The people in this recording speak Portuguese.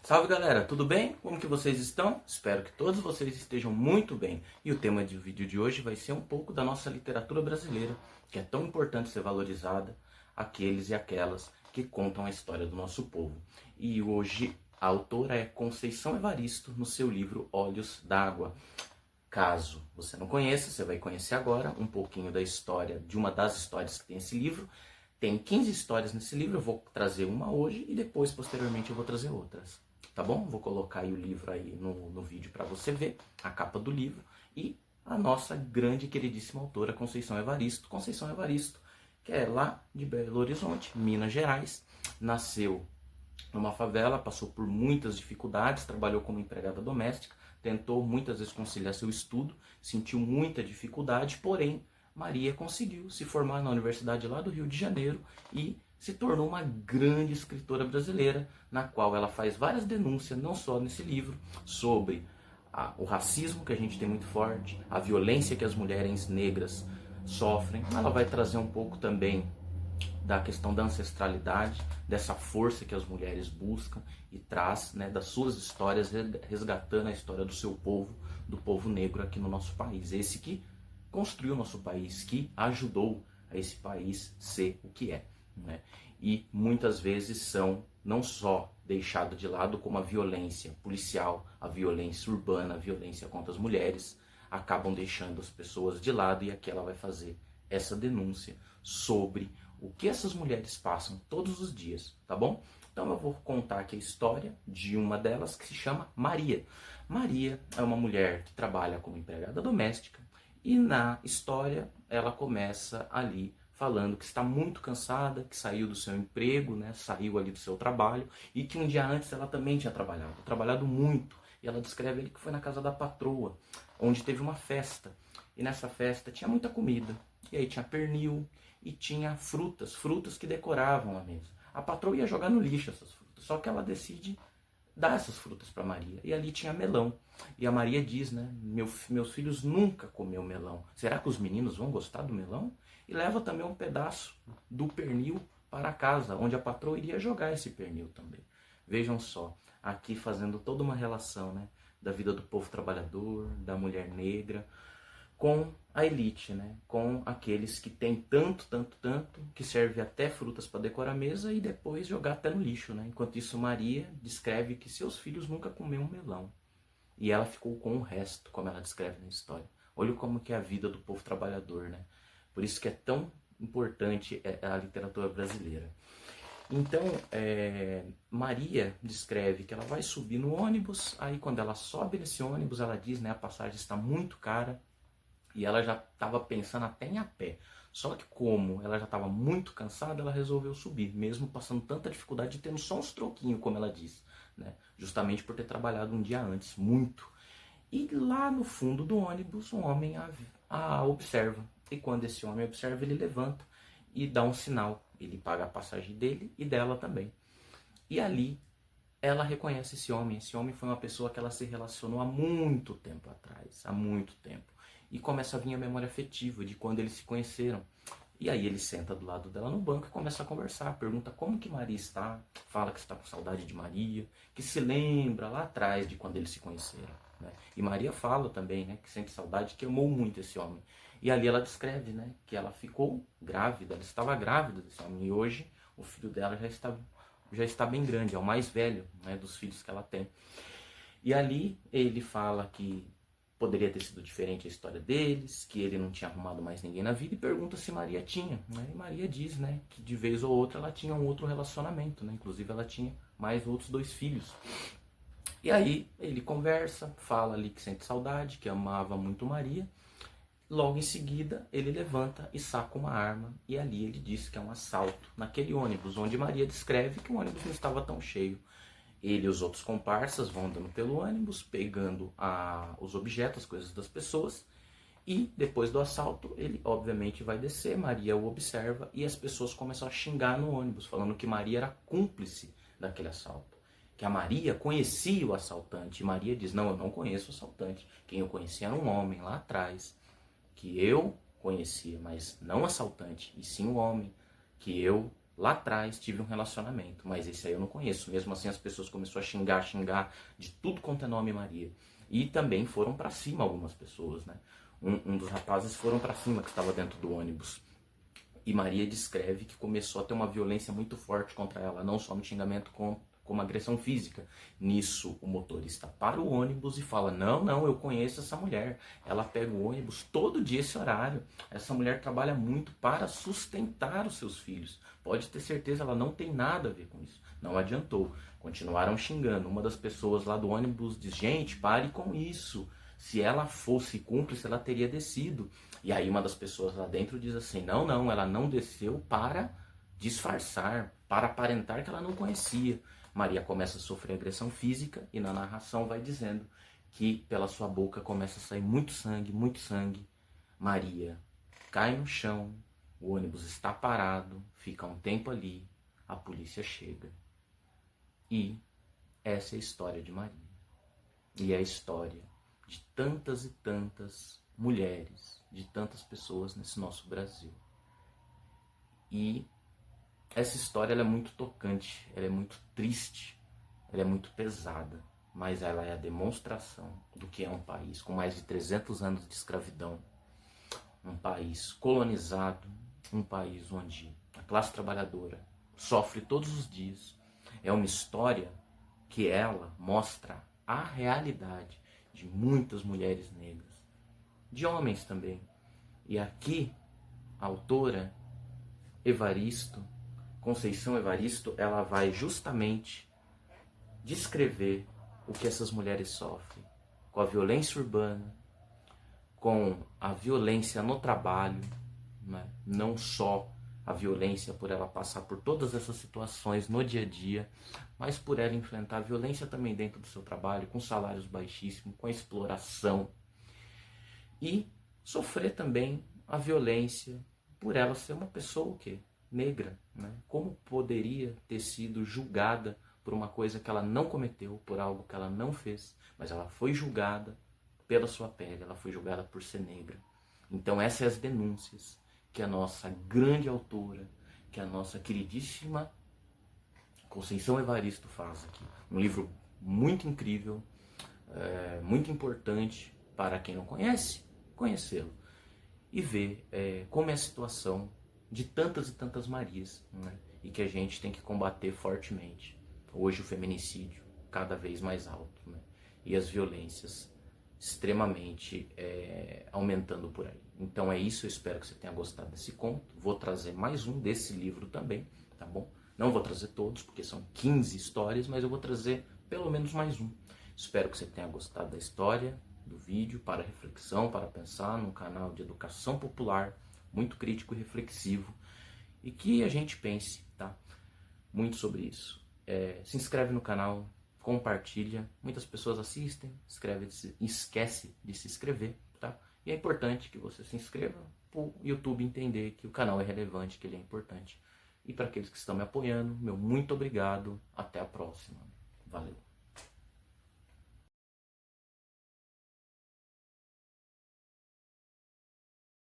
Salve galera, tudo bem? Como que vocês estão? Espero que todos vocês estejam muito bem. E o tema do vídeo de hoje vai ser um pouco da nossa literatura brasileira, que é tão importante ser valorizada, aqueles e aquelas que contam a história do nosso povo. E hoje a autora é Conceição Evaristo, no seu livro Olhos d'Água. Caso você não conheça, você vai conhecer agora um pouquinho da história, de uma das histórias que tem esse livro. Tem 15 histórias nesse livro, eu vou trazer uma hoje e depois, posteriormente, eu vou trazer outras. Tá bom? Vou colocar aí o livro aí no vídeo para você ver, a capa do livro e a nossa grande e queridíssima autora, Conceição Evaristo. Conceição Evaristo, que é lá de Belo Horizonte, Minas Gerais, nasceu numa favela, passou por muitas dificuldades, trabalhou como empregada doméstica, tentou muitas vezes conciliar seu estudo, sentiu muita dificuldade, porém Maria conseguiu se formar na universidade lá do Rio de Janeiro e se tornou uma grande escritora brasileira, na qual ela faz várias denúncias, não só nesse livro, sobre o racismo que a gente tem muito forte, a violência que as mulheres negras sofrem. Ela vai trazer um pouco também da questão da ancestralidade, dessa força que as mulheres buscam e traz, né, das suas histórias, resgatando a história do seu povo, do povo negro aqui no nosso país. Esse que construiu o nosso país, que ajudou a esse país ser o que é, né? E muitas vezes são não só deixados de lado, como a violência policial, a violência urbana, a violência contra as mulheres, acabam deixando as pessoas de lado, e aqui ela vai fazer essa denúncia sobre o que essas mulheres passam todos os dias, tá bom? Então eu vou contar aqui a história de uma delas, que se chama Maria. Maria é uma mulher que trabalha como empregada doméstica, e na história ela começa ali falando que está muito cansada, que saiu do seu emprego, né, saiu ali do seu trabalho, e que um dia antes ela também tinha trabalhado muito. E ela descreve ali que foi na casa da patroa, onde teve uma festa. E nessa festa tinha muita comida, e aí tinha pernil, e tinha frutas que decoravam a mesa. A patroa ia jogar no lixo essas frutas, só que ela decide dar essas frutas para Maria. E ali tinha melão. E a Maria diz, né, meus filhos nunca comeu melão. Será que os meninos vão gostar do melão? E leva também um pedaço do pernil para casa, onde a patroa iria jogar esse pernil também. Vejam só, aqui fazendo toda uma relação, né, da vida do povo trabalhador, da mulher negra, com a elite, né? Com aqueles que têm tanto, que serve até frutas para decorar a mesa e depois jogar até no lixo, né? Enquanto isso, Maria descreve que seus filhos nunca comeram um melão. E ela ficou com o resto, como ela descreve na história. Olha como que é a vida do povo trabalhador, né? Por isso que é tão importante a literatura brasileira. Então, Maria descreve que ela vai subir no ônibus, aí quando ela sobe nesse ônibus, ela diz, né, a passagem está muito cara, e ela já estava pensando até em a pé. Só que como ela já estava muito cansada, ela resolveu subir, mesmo passando tanta dificuldade e tendo só uns troquinhos, como ela diz, né? Justamente por ter trabalhado um dia antes, muito. E lá no fundo do ônibus, um homem a observa. E quando esse homem observa, ele levanta e dá um sinal. Ele paga a passagem dele e dela também. E ali ela reconhece esse homem. Esse homem foi uma pessoa que ela se relacionou há muito tempo atrás, há muito tempo. E começa a vir a memória afetiva de quando eles se conheceram. E aí ele senta do lado dela no banco e começa a conversar. Pergunta como que Maria está, fala que está com saudade de Maria, que se lembra lá atrás de quando eles se conheceram, né? E Maria fala também, né, que sente saudade, que amou muito esse homem. E ali ela descreve, né, que ela ficou grávida, ela estava grávida desse homem. E hoje o filho dela já está bem grande, é o mais velho, né, dos filhos que ela tem. E ali ele fala que poderia ter sido diferente a história deles, que ele não tinha arrumado mais ninguém na vida, e pergunta se Maria tinha, né? E Maria diz, né, que de vez ou outra ela tinha um outro relacionamento, né? Inclusive ela tinha mais outros 2 filhos. E aí ele conversa, fala ali que sente saudade, que amava muito Maria. Logo em seguida ele levanta e saca uma arma, e ali ele diz que é um assalto naquele ônibus, onde Maria descreve que o ônibus não estava tão cheio. Ele e os outros comparsas vão andando pelo ônibus, pegando os objetos, as coisas das pessoas, e depois do assalto, ele obviamente vai descer, Maria o observa, e as pessoas começam a xingar no ônibus, falando que Maria era cúmplice daquele assalto, que a Maria conhecia o assaltante, e Maria diz, não, eu não conheço o assaltante, quem eu conhecia era um homem lá atrás, que eu conhecia, mas não o assaltante, e sim o homem que eu lá atrás tive um relacionamento, mas esse aí eu não conheço. Mesmo assim as pessoas começaram a xingar de tudo quanto é nome Maria. E também foram para cima algumas pessoas, né? Um dos rapazes foram para cima que estava dentro do ônibus. E Maria descreve que começou a ter uma violência muito forte contra ela, não só no xingamento como agressão física. Nisso, o motorista para o ônibus e fala, não, eu conheço essa mulher. Ela pega o ônibus todo dia esse horário. Essa mulher trabalha muito para sustentar os seus filhos. Pode ter certeza, ela não tem nada a ver com isso. Não adiantou. Continuaram xingando. Uma das pessoas lá do ônibus diz, gente, pare com isso. Se ela fosse cúmplice, ela teria descido. E aí uma das pessoas lá dentro diz assim, não, ela não desceu para disfarçar, para aparentar que ela não conhecia. Maria começa a sofrer agressão física e na narração vai dizendo que pela sua boca começa a sair muito sangue, muito sangue. Maria cai no chão, o ônibus está parado, fica um tempo ali, a polícia chega. E essa é a história de Maria. E é a história de tantas e tantas mulheres, de tantas pessoas nesse nosso Brasil. E essa história ela é muito tocante, ela é muito triste, ela é muito pesada, mas ela é a demonstração do que é um país com mais de 300 anos de escravidão, um país colonizado, um país onde a classe trabalhadora sofre todos os dias. É uma história que ela mostra a realidade de muitas mulheres negras, de homens também. E aqui, a autora Conceição Evaristo, ela vai justamente descrever o que essas mulheres sofrem, com a violência urbana, com a violência no trabalho, né? Não só a violência por ela passar por todas essas situações no dia a dia, mas por ela enfrentar a violência também dentro do seu trabalho, com salários baixíssimos, com a exploração, e sofrer também a violência por ela ser uma pessoa o quê? Negra, né? Como poderia ter sido julgada por uma coisa que ela não cometeu, por algo que ela não fez, mas ela foi julgada pela sua pele, ela foi julgada por ser negra. Então essas são as denúncias que a nossa grande autora, que a nossa queridíssima Conceição Evaristo faz aqui. Um livro muito incrível, muito importante para quem não conhece, conhecê-lo. E ver como é a situação de tantas e tantas Marias, né? E que a gente tem que combater fortemente. Hoje o feminicídio cada vez mais alto, né? E as violências extremamente aumentando por aí. Então é isso, eu espero que você tenha gostado desse conto. Vou trazer mais um desse livro também, tá bom? Não vou trazer todos, porque são 15 histórias, mas eu vou trazer pelo menos mais um. Espero que você tenha gostado da história, do vídeo, para reflexão, para pensar, num canal de educação popular, muito crítico e reflexivo, e que a gente pense, tá? Muito sobre isso. Se inscreve no canal, compartilha, muitas pessoas assistem, esquece de se inscrever, tá? E é importante que você se inscreva para o YouTube entender que o canal é relevante, que ele é importante. E para aqueles que estão me apoiando, meu muito obrigado, até a próxima. Valeu!